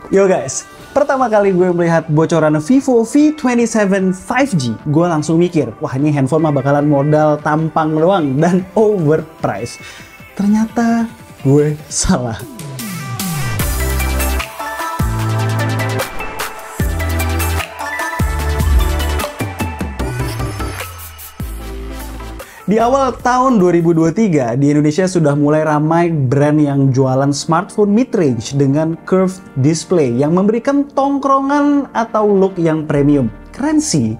Yo guys, pertama kali gue melihat bocoran Vivo V27 5G, gue langsung mikir, wah ini handphone mah bakalan modal tampang doang dan overpriced. Ternyata gue salah. Di awal tahun 2023, di Indonesia sudah mulai ramai brand yang jualan smartphone mid-range dengan curved display yang memberikan tongkrongan atau look yang premium. Keren sih,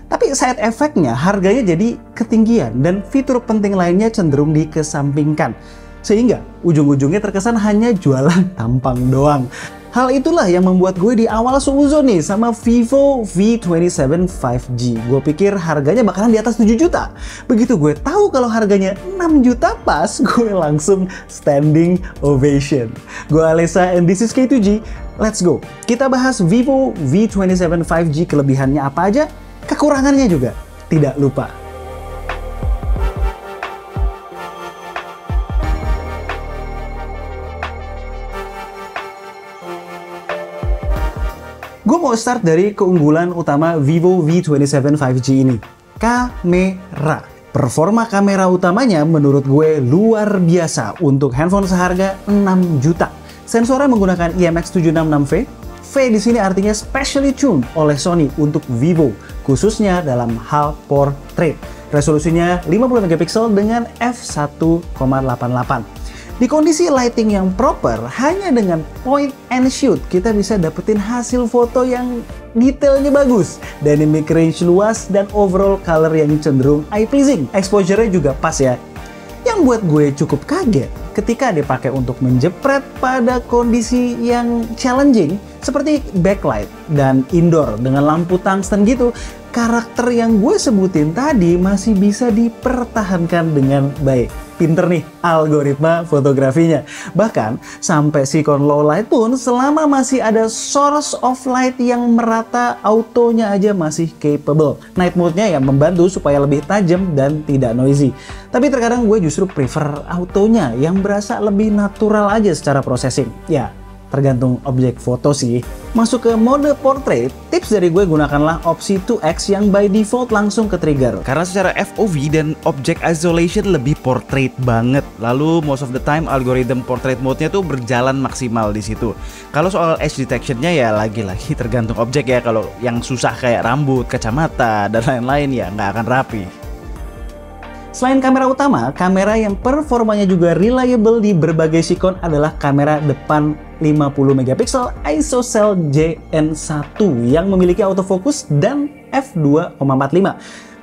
tapi side effect-nya harganya jadi ketinggian dan fitur penting lainnya cenderung dikesampingkan. Sehingga ujung-ujungnya terkesan hanya jualan tampang doang. Hal itulah yang membuat gue di awal suuzon nih sama Vivo V27 5G. Gue pikir harganya bakalan di atas 7 juta. Begitu gue tahu kalau harganya 6 juta pas, gue langsung standing ovation. Gue Alessa and this is K2G. Let's go. Kita bahas Vivo V27 5G, kelebihannya apa aja, kekurangannya juga tidak lupa. Gue mau start dari keunggulan utama Vivo V27 5G ini. Kamera. Performa kamera utamanya menurut gue luar biasa untuk handphone seharga 6 juta. Sensornya menggunakan IMX766V. V di sini artinya specially tuned oleh Sony untuk Vivo, khususnya dalam hal portrait. Resolusinya 50 megapiksel dengan f1.88. Di kondisi lighting yang proper, hanya dengan point and shoot kita bisa dapetin hasil foto yang detailnya bagus, dynamic range luas, dan overall color yang cenderung eye pleasing. Exposure-nya juga pas ya. Yang buat gue cukup kaget ketika dipakai untuk menjepret pada kondisi yang challenging seperti backlight dan indoor dengan lampu tungsten gitu, karakter yang gue sebutin tadi masih bisa dipertahankan dengan baik. Pinter nih algoritma fotografinya. Bahkan sampai sikon low light pun selama masih ada source of light yang merata, autonya aja masih capable. Night mode-nya yang membantu supaya lebih tajam dan tidak noisy. Tapi terkadang gue justru prefer autonya yang berasa lebih natural aja secara processing. Ya, tergantung objek foto sih. Masuk ke mode portrait, tips dari gue gunakanlah opsi 2x yang by default langsung ke trigger. Karena secara FOV dan object isolation lebih portrait banget. Lalu most of the time algoritma portrait mode-nya tuh berjalan maksimal di situ. Kalau soal edge detection-nya ya lagi-lagi tergantung objek ya. Kalau yang susah kayak rambut, kacamata, dan lain-lain ya nggak akan rapi. Selain kamera utama, kamera yang performanya juga reliable di berbagai sikon adalah kamera depan 50 megapiksel ISOCELL JN1 yang memiliki autofocus dan f2.45.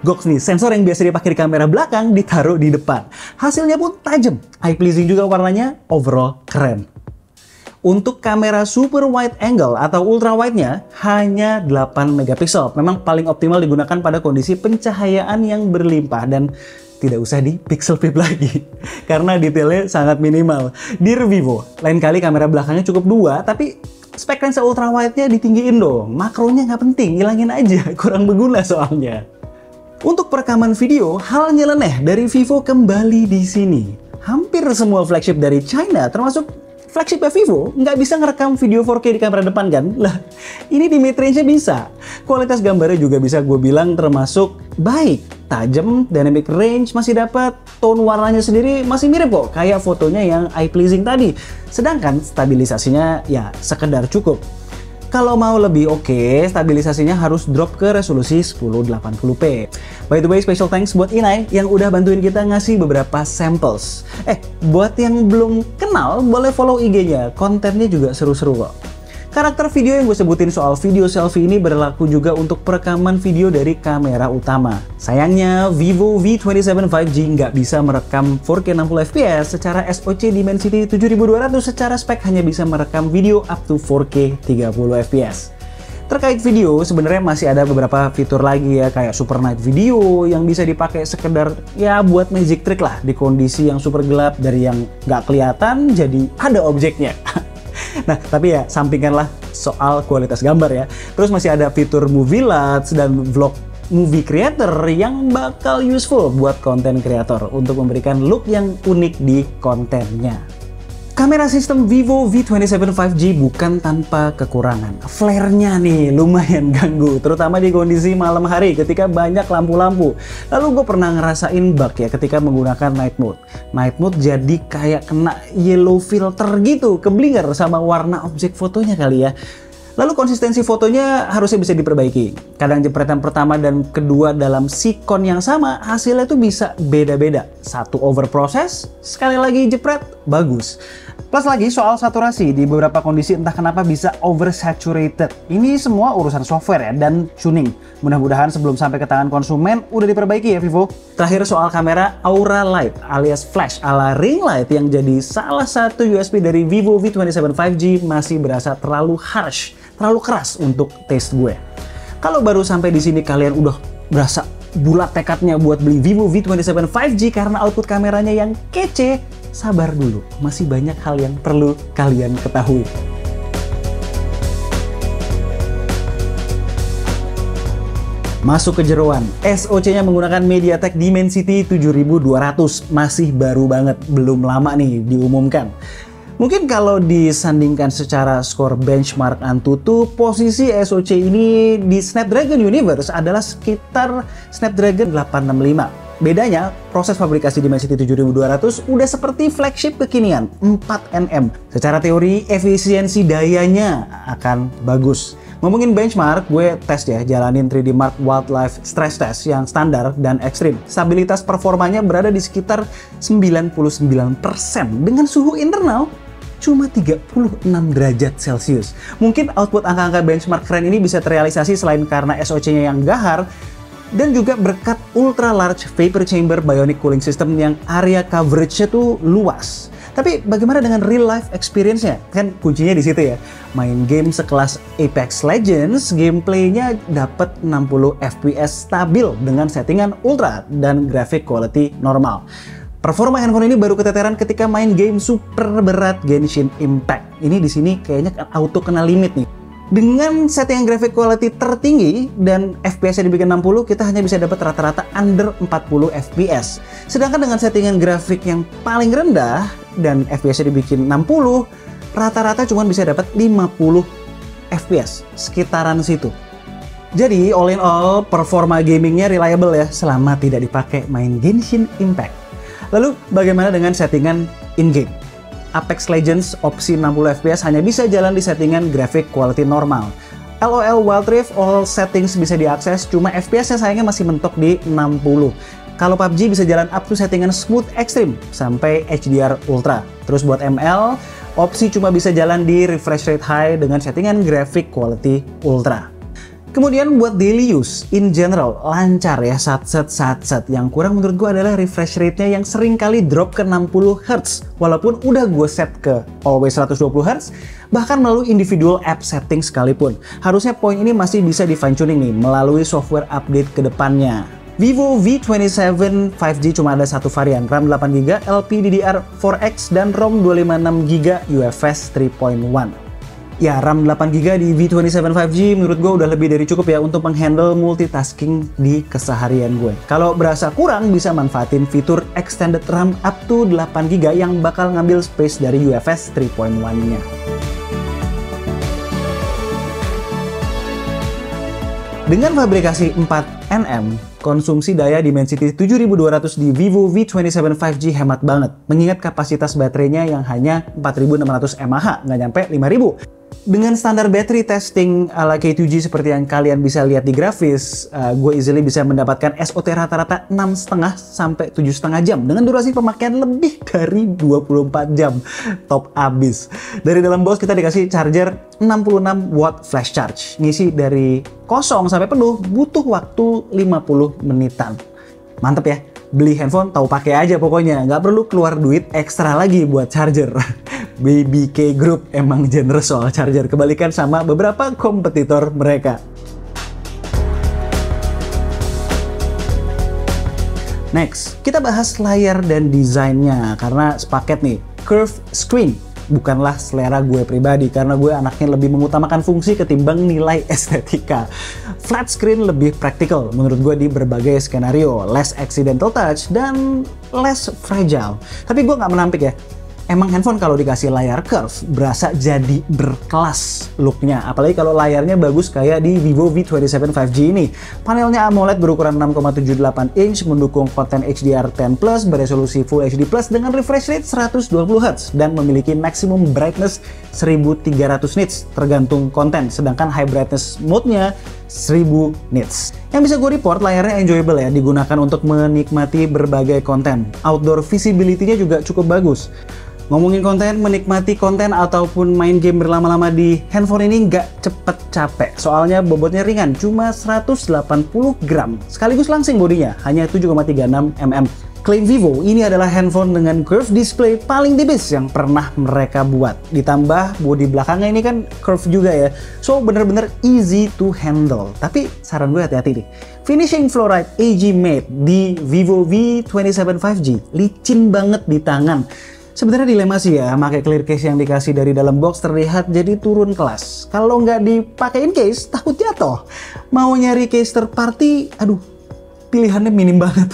Goks nih, sensor yang biasa dipakai di kamera belakang ditaruh di depan. Hasilnya pun tajam, eye pleasing juga warnanya, overall keren. Untuk kamera super wide angle atau ultra wide-nya hanya 8 megapiksel. Memang paling optimal digunakan pada kondisi pencahayaan yang berlimpah dan tidak usah di pixel peep lagi karena detailnya sangat minimal. Dear Vivo, lain kali kamera belakangnya cukup 2, tapi spek lensa ultra wide-nya ditinggiin dong. Makronya nggak penting, hilangin aja, kurang berguna soalnya. Untuk perekaman video, hal nyeleneh dari Vivo kembali di sini. Hampir semua flagship dari China, termasuk flagship Vivo, nggak bisa ngerekam video 4K di kamera depan kan? Lah, ini di mid-range-nya bisa. Kualitas gambarnya juga bisa gue bilang termasuk baik. Tajam, dynamic range masih dapat, tone warnanya sendiri masih mirip kok kayak fotonya yang eye pleasing tadi. Sedangkan stabilisasinya ya sekedar cukup. Kalau mau lebih oke, stabilisasinya harus drop ke resolusi 1080p. By the way, special thanks buat Inai yang udah bantuin kita ngasih beberapa samples. Buat yang belum kenal, boleh follow IG-nya, kontennya juga seru-seru kok. Karakter video yang gue sebutin soal video selfie ini berlaku juga untuk perekaman video dari kamera utama. Sayangnya, Vivo V27 5G nggak bisa merekam 4K 60fps secara SoC Dimensity 7200, secara spek hanya bisa merekam video up to 4K 30fps. Terkait video, sebenarnya masih ada beberapa fitur lagi ya, kayak super night video yang bisa dipakai sekedar ya buat magic trick lah di kondisi yang super gelap, dari yang nggak kelihatan jadi ada objeknya. Nah, tapi ya sampingkanlah soal kualitas gambar ya. Terus masih ada fitur movie LUTs dan vlog movie creator yang bakal useful buat konten kreator untuk memberikan look yang unik di kontennya. Kamera sistem Vivo V27 5G bukan tanpa kekurangan. Flare-nya nih lumayan ganggu, terutama di kondisi malam hari ketika banyak lampu-lampu. Lalu gue pernah ngerasain bug ya ketika menggunakan night mode. Night mode jadi kayak kena yellow filter gitu, keblinger sama warna objek fotonya kali ya. Lalu konsistensi fotonya harusnya bisa diperbaiki. Kadang jepretan pertama dan kedua dalam sikon yang sama, hasilnya tuh bisa beda-beda. Satu overprocess, sekali lagi jepret, bagus. Plus lagi soal saturasi, di beberapa kondisi entah kenapa bisa oversaturated. Ini semua urusan software ya, dan tuning. Mudah-mudahan sebelum sampai ke tangan konsumen, udah diperbaiki ya Vivo. Terakhir soal kamera Aura Light alias flash ala ring light yang jadi salah satu USP dari Vivo V27 5G masih berasa terlalu harsh, terlalu keras untuk taste gue. Kalau baru sampai di sini kalian udah berasa bulat tekadnya buat beli Vivo V27 5G karena output kameranya yang kece, sabar dulu, masih banyak hal yang perlu kalian ketahui. Masuk ke jeroan, SoC-nya menggunakan MediaTek Dimensity 7200, masih baru banget, belum lama nih diumumkan. Mungkin kalau disandingkan secara skor benchmark Antutu, posisi SoC ini di Snapdragon Universe adalah sekitar Snapdragon 865. Bedanya, proses fabrikasi Dimensity 7200 udah seperti flagship kekinian, 4nm. Secara teori, efisiensi dayanya akan bagus. Ngomongin benchmark, gue tes ya, jalanin 3D Mark Wildlife Stress Test yang standar dan ekstrim. Stabilitas performanya berada di sekitar 99% dengan suhu internal cuma 36 derajat Celcius. Mungkin output angka-angka benchmark keren ini bisa terrealisasi selain karena SoC-nya yang gahar, dan juga berkat ultra large vapor chamber bionic cooling system yang area coverage-nya tuh luas. Tapi bagaimana dengan real life experience-nya? Kan kuncinya di situ ya. Main game sekelas Apex Legends, gameplaynya dapat 60 FPS stabil dengan settingan ultra dan graphic quality normal. Performa handphone ini baru keteteran ketika main game super berat Genshin Impact. Ini di sini kayaknya auto kena limit nih. Dengan settingan graphic quality tertinggi dan FPS-nya dibikin 60, kita hanya bisa dapat rata-rata under 40 FPS. Sedangkan dengan settingan grafik yang paling rendah dan FPS-nya dibikin 60, rata-rata cuma bisa dapat 50 FPS, sekitaran situ. Jadi all in all, performa gamingnya reliable ya, selama tidak dipakai main Genshin Impact. Lalu bagaimana dengan settingan in-game? Apex Legends opsi 60 FPS hanya bisa jalan di settingan graphic quality normal. LOL Wild Rift all settings bisa diakses, cuma FPS-nya sayangnya masih mentok di 60. Kalau PUBG bisa jalan up to settingan smooth extreme sampai HDR ultra. Terus buat ML, opsi cuma bisa jalan di refresh rate high dengan settingan graphic quality ultra. Kemudian buat daily use, in general, lancar ya satset. Yang kurang menurut gue adalah refresh rate-nya yang sering kali drop ke 60 Hz. Walaupun udah gue set ke always 120 Hz, bahkan melalui individual app setting sekalipun. Harusnya poin ini masih bisa di fine tuning nih, melalui software update ke depannya. Vivo V27 5G cuma ada satu varian, RAM 8GB, LPDDR4X, dan ROM 256GB UFS 3.1. Ya, RAM 8GB di V27 5G menurut gue udah lebih dari cukup ya untuk menghandle multitasking di keseharian gue. Kalau berasa kurang, bisa manfaatin fitur extended RAM up to 8GB yang bakal ngambil space dari UFS 3.1-nya. Dengan fabrikasi 4nm, konsumsi daya Dimensity 7200 di Vivo V27 5G hemat banget, mengingat kapasitas baterainya yang hanya 4600 mAh, nggak nyampe 5000. Dengan standar battery testing ala K2G seperti yang kalian bisa lihat di grafis, gue easily bisa mendapatkan SOT rata-rata 6,5 sampai 7,5 jam dengan durasi pemakaian lebih dari 24 jam. Top abis. Dari dalam box kita dikasih charger 66 watt flash charge. Ngisi dari kosong sampai penuh butuh waktu 50 menitan. Mantep ya. Beli handphone tahu pakai aja pokoknya, nggak perlu keluar duit ekstra lagi buat charger. BBK Group emang generous soal charger, kebalikan sama beberapa kompetitor mereka. Next, kita bahas layar dan desainnya karena sepaket nih. Curved screen bukanlah selera gue pribadi karena gue anaknya lebih mengutamakan fungsi ketimbang nilai estetika. Flat screen lebih praktikal menurut gue di berbagai skenario, less accidental touch dan less fragile. Tapi gue nggak menampik ya. Emang handphone kalau dikasih layar curve berasa jadi berkelas looknya, apalagi kalau layarnya bagus kayak di Vivo V27 5G ini. Panelnya AMOLED berukuran 6,78 inch, mendukung konten HDR10+ beresolusi Full HD+ dengan refresh rate 120Hz dan memiliki maximum brightness 1300 nits tergantung konten, sedangkan high brightness mode-nya 1000 nits. Yang bisa gue report, layarnya enjoyable ya, digunakan untuk menikmati berbagai konten. Outdoor visibility-nya juga cukup bagus. Ngomongin konten, menikmati konten ataupun main game berlama-lama di handphone ini nggak cepet capek. Soalnya bobotnya ringan, cuma 180 gram. Sekaligus langsing bodinya, hanya 7,36 mm. Klaim Vivo, ini adalah handphone dengan curved display paling the best yang pernah mereka buat. Ditambah bodi belakangnya ini kan curve juga ya. So bener-bener easy to handle. Tapi saran gue hati-hati nih. Finishing Fluoride AG Matte di Vivo V27 5G licin banget di tangan. Sebenarnya dilema sih ya, pakai clear case yang dikasih dari dalam box terlihat jadi turun kelas. Kalau nggak dipakein case, takut jatuh. Mau nyari case third party, aduh, pilihannya minim banget.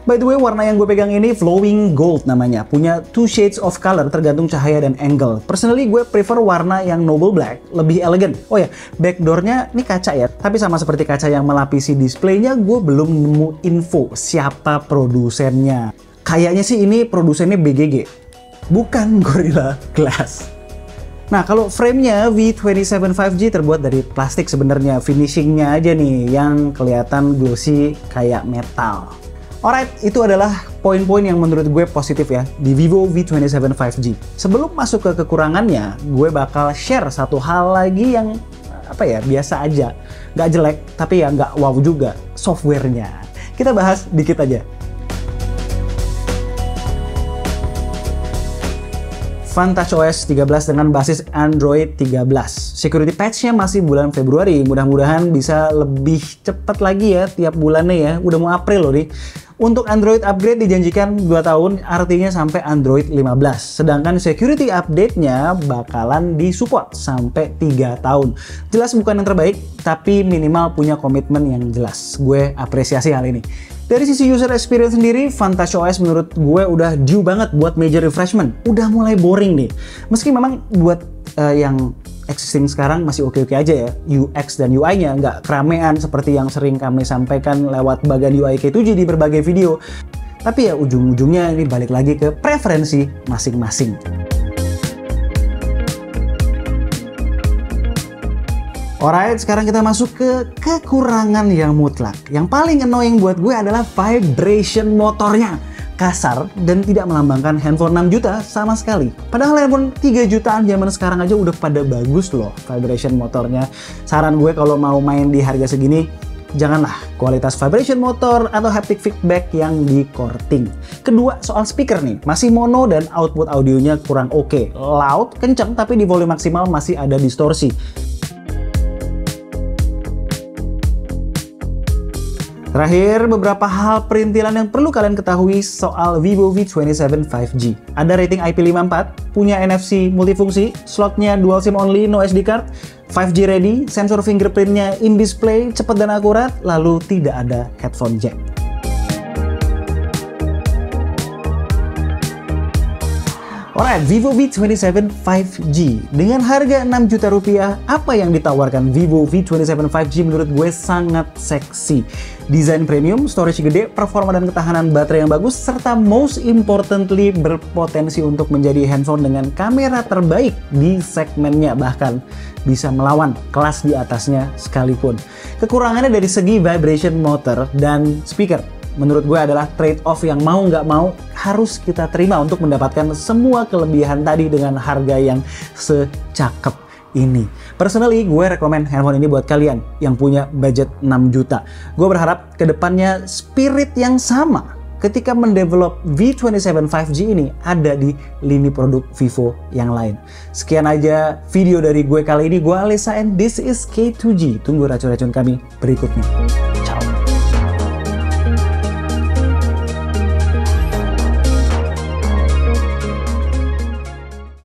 By the way, warna yang gue pegang ini Flowing Gold namanya. Punya 2 shades of color tergantung cahaya dan angle. Personally, gue prefer warna yang Noble Black, lebih elegan. Oh ya, backdoornya ini kaca ya. Tapi sama seperti kaca yang melapisi displaynya, gue belum nemu info siapa produsennya. Kayaknya sih ini produsennya BGG, bukan Gorilla Glass. Nah, kalau framenya V27 5G terbuat dari plastik sebenarnya. Finishingnya aja nih yang kelihatan glossy kayak metal. Alright, itu adalah poin-poin yang menurut gue positif ya di Vivo V27 5G. Sebelum masuk ke kekurangannya, gue bakal share satu hal lagi yang biasa aja. Nggak jelek, tapi ya nggak wow juga, softwarenya. Kita bahas dikit aja. VantageOS 13 dengan basis Android 13. Security patch-nya masih bulan Februari. Mudah-mudahan bisa lebih cepat lagi ya tiap bulannya ya. Udah mau April loh nih. Untuk Android upgrade dijanjikan 2 tahun, artinya sampai Android 15. Sedangkan security update-nya bakalan disupport sampai 3 tahun. Jelas bukan yang terbaik, tapi minimal punya komitmen yang jelas. Gue apresiasi hal ini. Dari sisi user experience sendiri, VantageOS menurut gue udah due banget buat major refreshment. Udah mulai boring nih. Meski memang buat yang existing sekarang masih oke-oke aja ya. UX dan UI-nya nggak keramean seperti yang sering kami sampaikan lewat bagan UI K7 di berbagai video. Tapi ya ujung-ujungnya ini balik lagi ke preferensi masing-masing. Alright, sekarang kita masuk ke kekurangan yang mutlak. Yang paling annoying buat gue adalah vibration motornya. Kasar dan tidak melambangkan handphone 6 juta sama sekali. Padahal handphone 3 jutaan zaman sekarang aja udah pada bagus loh vibration motornya. Saran gue kalau mau main di harga segini, janganlah kualitas vibration motor atau haptic feedback yang di-courting. Kedua, soal speaker nih. Masih mono dan output audionya kurang oke. Loud, kenceng, tapi di volume maksimal masih ada distorsi. Terakhir, beberapa hal perintilan yang perlu kalian ketahui soal Vivo V27 5G. Ada rating IP54, punya NFC multifungsi, slotnya dual SIM only, no SD card, 5G ready, sensor fingerprintnya in-display, cepat dan akurat, lalu tidak ada headphone jack. Alright, Vivo V27 5G. Dengan harga 6 juta rupiah, apa yang ditawarkan Vivo V27 5G menurut gue sangat seksi. Desain premium, storage gede, performa dan ketahanan baterai yang bagus, serta most importantly berpotensi untuk menjadi handphone dengan kamera terbaik di segmennya, bahkan bisa melawan kelas di atasnya sekalipun. Kekurangannya dari segi vibration motor dan speaker, menurut gue adalah trade-off yang mau nggak mau harus kita terima untuk mendapatkan semua kelebihan tadi dengan harga yang secakep ini. Personally, gue rekomen handphone ini buat kalian yang punya budget 6 juta. Gue berharap kedepannya spirit yang sama ketika mendevelop V27 5G ini ada di lini produk Vivo yang lain. Sekian aja video dari gue kali ini. Gue Alessa and this is K2G. Tunggu racun-racun kami berikutnya. Ciao.